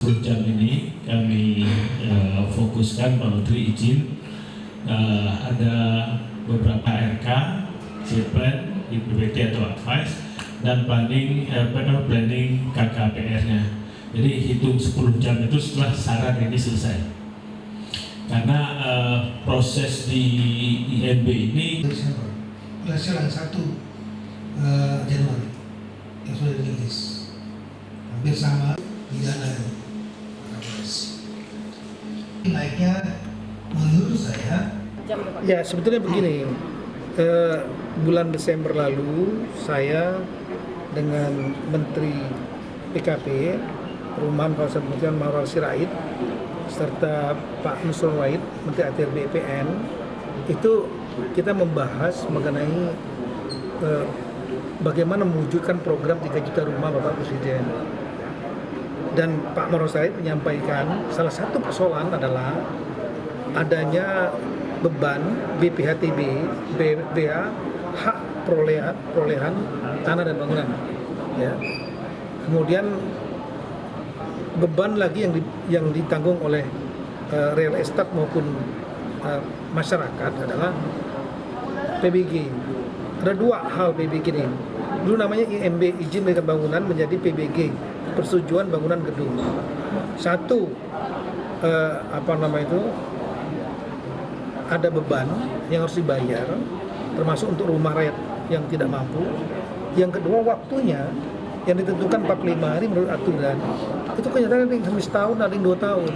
10 jam ini kami fokuskan Pak Menteri izin ada beberapa RK, plan, IPPT atau advice dan planning KKPR-nya. Jadi hitung 10 jam itu setelah saran ini selesai. Karena proses di IMB ini Pelaksanaan 1 Januari yang sudah dirilis hampir sama tidak ada naiknya menurut saya. Ya sebetulnya begini, bulan Desember lalu saya dengan Menteri PKP Perumahan Kawasan Pemukiman Mawar Sirait serta Pak Nusron Wahid Menteri ATR BPN itu kita membahas mengenai bagaimana mewujudkan program 3 juta rumah Bapak Presiden. Dan Pak Nusron Wahid menyampaikan salah satu persoalan adalah adanya beban BPHTB, BA, hak perolehan tanah dan bangunan. Ya. Kemudian beban lagi yang ditanggung oleh real estate maupun masyarakat adalah PBG. Ada 2 hal PBG ini. Dulu namanya IMB, izin berikan bangunan, menjadi PBG, persetujuan bangunan gedung. Satu, ada beban yang harus dibayar, termasuk untuk rumah rakyat yang tidak mampu. Yang kedua, waktunya yang ditentukan 45 hari menurut aturan. Itu kenyataan ada yang sampai setahun, ada yang 2 tahun.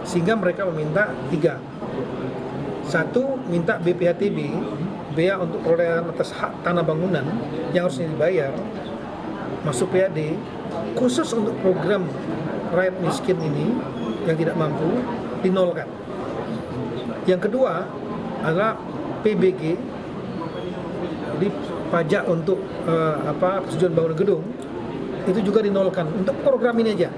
Sehingga mereka meminta 3. Satu, minta BPHTB, bea untuk perolehan atas hak tanah bangunan yang harusnya dibayar, masuk PAD, khusus untuk program rakyat miskin ini yang tidak mampu, dinolkan. Yang kedua adalah PBG, jadi pajak untuk persetujuan bangunan gedung, itu juga dinolkan untuk program ini aja.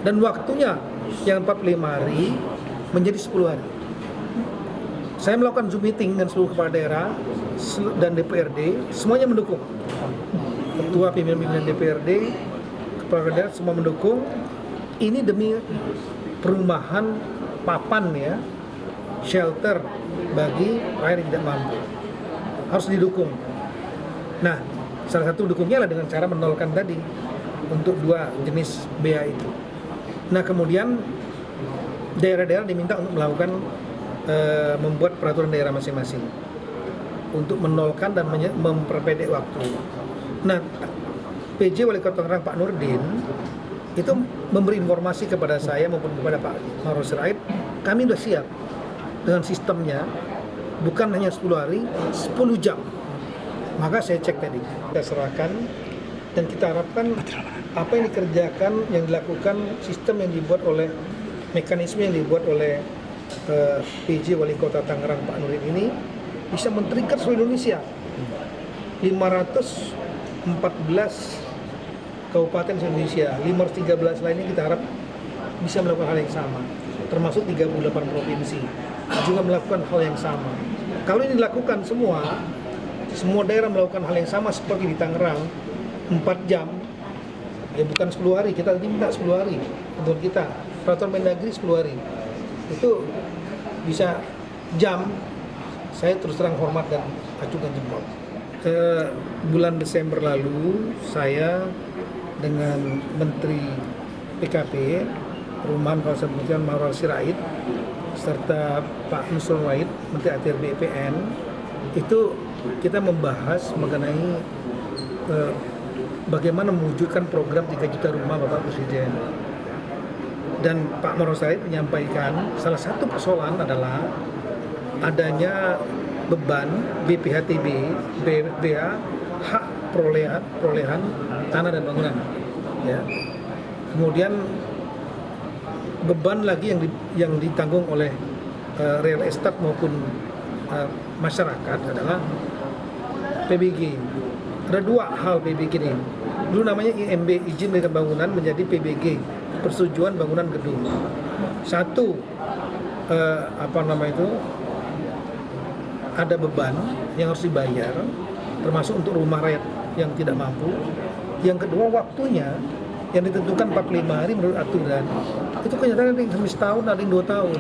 Dan waktunya yang 45 hari menjadi 10 hari. Saya melakukan Zoom meeting dengan seluruh kepala daerah dan DPRD, semuanya mendukung. Ketua pimpinan DPRD, kepala daerah semua mendukung. Ini demi perumahan papan ya, shelter bagi rakyat yang tidak mampu. Harus didukung. Nah, salah satu dukungnya adalah dengan cara menolkan tadi untuk 2 jenis bea itu. Nah, kemudian daerah-daerah diminta untuk melakukan membuat peraturan daerah masing-masing untuk menolkan dan memperpendek waktu. Nah, PJ Wali Kota Tangerang Pak Nurdin itu memberi informasi kepada saya maupun kepada Pak Mawar Sirait, kami sudah siap dengan sistemnya, bukan hanya 10 hari, 10 jam. Maka saya cek tadi, kita serahkan dan kita harapkan apa yang dikerjakan, yang dilakukan, sistem yang dibuat oleh, mekanisme yang dibuat oleh PJ Wali Kota Tangerang Pak Nurdin ini bisa men-trigger seluruh Indonesia. 514 kabupaten Indonesia, 513 lainnya kita harap bisa melakukan hal yang sama, termasuk 38 provinsi juga melakukan hal yang sama. Kalau ini dilakukan semua daerah melakukan hal yang sama seperti di Tangerang, 4 jam, ya bukan 10 hari, kita minta 10 hari untuk kita, peraturan Mendagri 10 hari, itu bisa jam, saya terus terang hormat dan acungkan jempol. Bulan Desember lalu saya dengan Menteri PKP Perumahan Kawasan Pemukiman Mawar Sirait serta Pak Nusron Wahid Menteri ATR BPN itu kita membahas mengenai bagaimana mewujudkan program 3 juta rumah Bapak Presiden. Dan Pak Nusron Wahid menyampaikan salah satu persoalan adalah adanya beban BPHTB, BA, hak perolehan tanah dan bangunan. Ya. Kemudian beban lagi yang ditanggung oleh real estate maupun masyarakat adalah PBG. Ada 2 hal PBG ini. Dulu namanya IMB, izin berikan bangunan, menjadi PBG, persetujuan bangunan gedung. Satu, ada beban yang harus dibayar, termasuk untuk rumah rakyat yang tidak mampu. Yang kedua, waktunya yang ditentukan 45 hari menurut aturan, itu kenyataan ada yang sampai setahun, ada yang 2 tahun.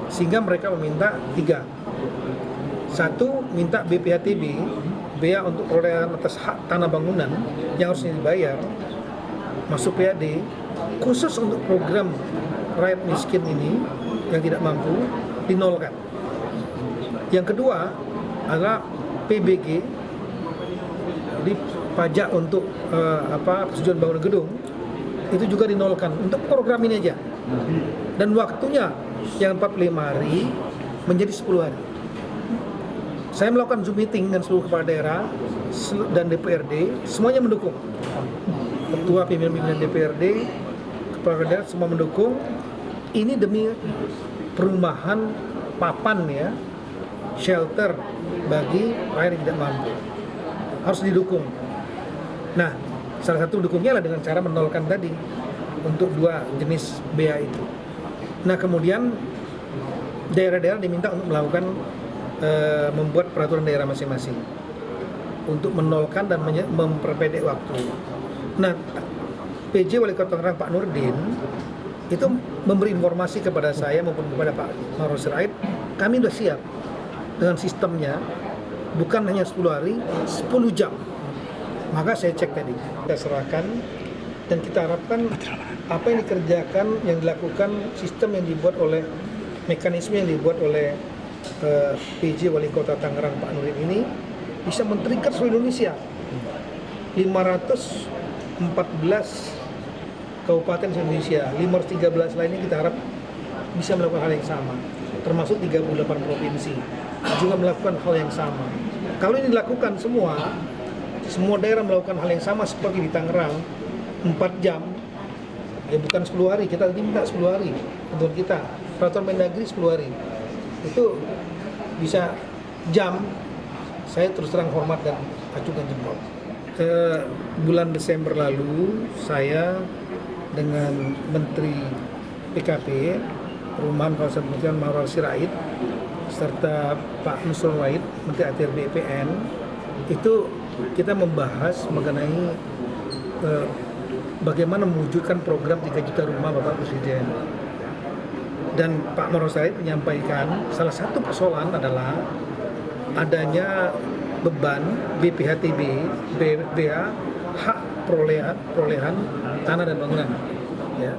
Sehingga mereka meminta 3. 1, minta BPHTB, bea untuk perolehan atas hak tanah bangunan yang harusnya dibayar, masuk PAD, khusus untuk program rakyat miskin ini yang tidak mampu, dinolkan. Yang kedua adalah PBG, di pajak untuk persetujuan bangunan gedung, itu juga dinolkan untuk program ini aja. Dan waktunya yang 45 hari menjadi 10 hari. Saya melakukan Zoom meeting dengan seluruh kepala daerah dan DPRD, semuanya mendukung. Ketua pimpinan DPRD, kepala daerah semua mendukung. Ini demi perumahan papan ya, shelter bagi rakyat yang tidak mampu. Harus didukung. Nah, salah satu dukungnya adalah dengan cara menolkan tadi untuk 2 jenis bea itu. Nah, kemudian daerah-daerah diminta untuk melakukan membuat peraturan daerah masing-masing untuk menolkan dan memperpendek waktu. Nah, PJ Wali Kota Tangerang Pak Nurdin itu memberi informasi kepada saya maupun kepada Pak Mauroor Sirait, kami sudah siap dengan sistemnya, bukan hanya 10 hari, 10 jam. Maka saya cek tadi, kita serahkan dan kita harapkan apa yang dikerjakan, yang dilakukan, sistem yang dibuat oleh, mekanisme yang dibuat oleh PJ Wali Kota Tangerang Pak Nurdin ini bisa men-trigger seluruh Indonesia. 514 kabupaten Indonesia, 513 lainnya kita harap bisa melakukan hal yang sama, termasuk 38 provinsi juga melakukan hal yang sama. Kalau ini dilakukan semua daerah melakukan hal yang sama seperti di Tangerang, 4 jam, ya bukan 10 hari, kita tadi minta 10 hari untuk kita, peraturan Mendagri 10 hari, itu bisa jam, saya terus terang hormat dan acungkan jempol. Bulan Desember lalu, saya dengan Menteri PKP, Perumahan Kawasan Pemukiman Mauroor Sirait, serta Pak Nusron Wahid, Menteri ATR BPN, itu kita membahas mengenai bagaimana mewujudkan program 3 juta rumah Bapak Presiden. Dan Pak Mauroor Sirait menyampaikan salah satu persoalan adalah adanya beban BPHTB, BA, hak perolehan tanah dan bangunan. Ya.